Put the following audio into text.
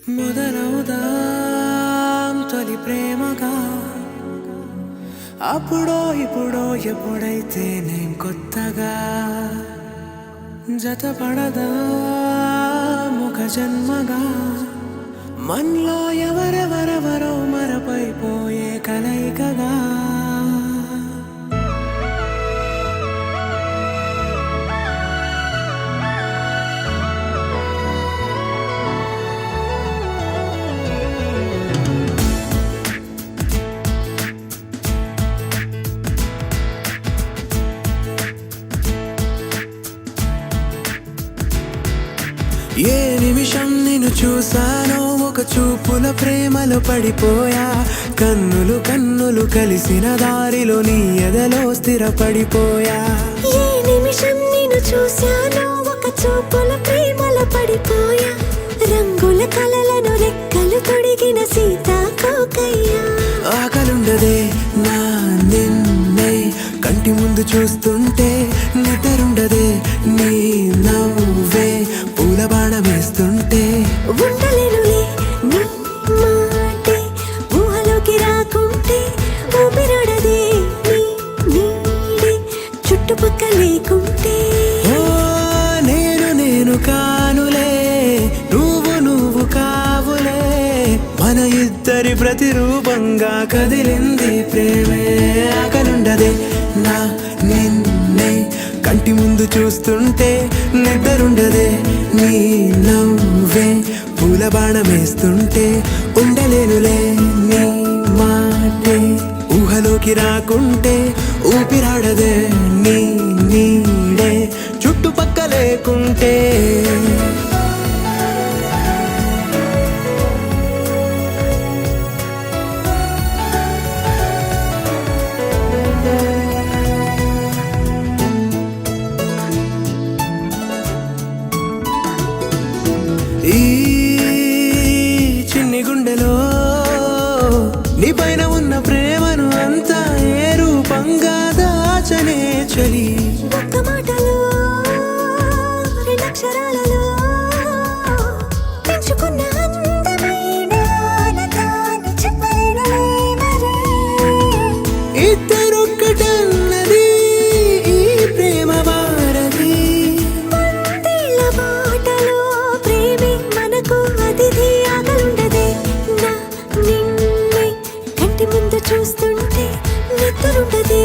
మొదలవుదాం తొలి ప్రేమగా అప్పుడో ఇప్పుడో ఎప్పుడైతే నేను కొత్తగా జతపడదా ముఖ జన్మగా మనలో ఎవరెవరెవరో మరపైపోయే కలయికగా ఏ నిమిషం నిన్ను చూసానో ఒక చూపుల ప్రేమలో పడిపోయా కన్నులు కన్నులు కలిసిన దారిలో నీ ఎదలో స్థిరపడిపోయా ఏ నిమిషం నిన్ను చూసానో ఒక చూపుల ప్రేమలో పడిపోయా రంగుల కలలను రెక్కలు తొడిగిన సీతాకోకయ్యా ఆకలుండదే నా నిన్నే కంటి ముందు చూస్తుంటే నిద్రుండదే నీ నవ్వే పూల బాణం వేస్తుంటే ఉండలేనులే నీ మాటే ఊహలోకి రాకుంటే ఊపిరాడదే నీ నీడే చుట్టుపక్క లేకుంటే ఓ నేను కానులే నువ్వు కావులే మన ఇద్దరి ప్రతిరూపంగా కదిలింది ప్రేమే ఆకలుండదే నా నిన్నే కంటి ముందు చూస్తుంటే నిద్రుండదే నీ నవ్వే పూల బాణం వేస్తుంటే ఉండలేనులే నీ మాటే ఊహలోకి రాకుంటే ఊపిరాడదే నీ నీడే చుట్టుపక్క లేకుంటే ఈ చిన్ని గుండెలో నీ పైన ఉన్న ప్రేమను అంతా ఏ రూపంగా దాచనే చలి ఒక్క మాటలో రెండక్షరాలలో పెంచుకున్న అందమైన ఆనతాను చెప్పలేనులే మరి ఇద్దరొక్కటన్నది ఈ ప్రేమ వారది వందేళ్ల బాటలో ప్రేమే మనకు అతిథి ఆగలుండదే నా నిన్నే కంటి ముందు చూస్తుంటే నిద్రుండదే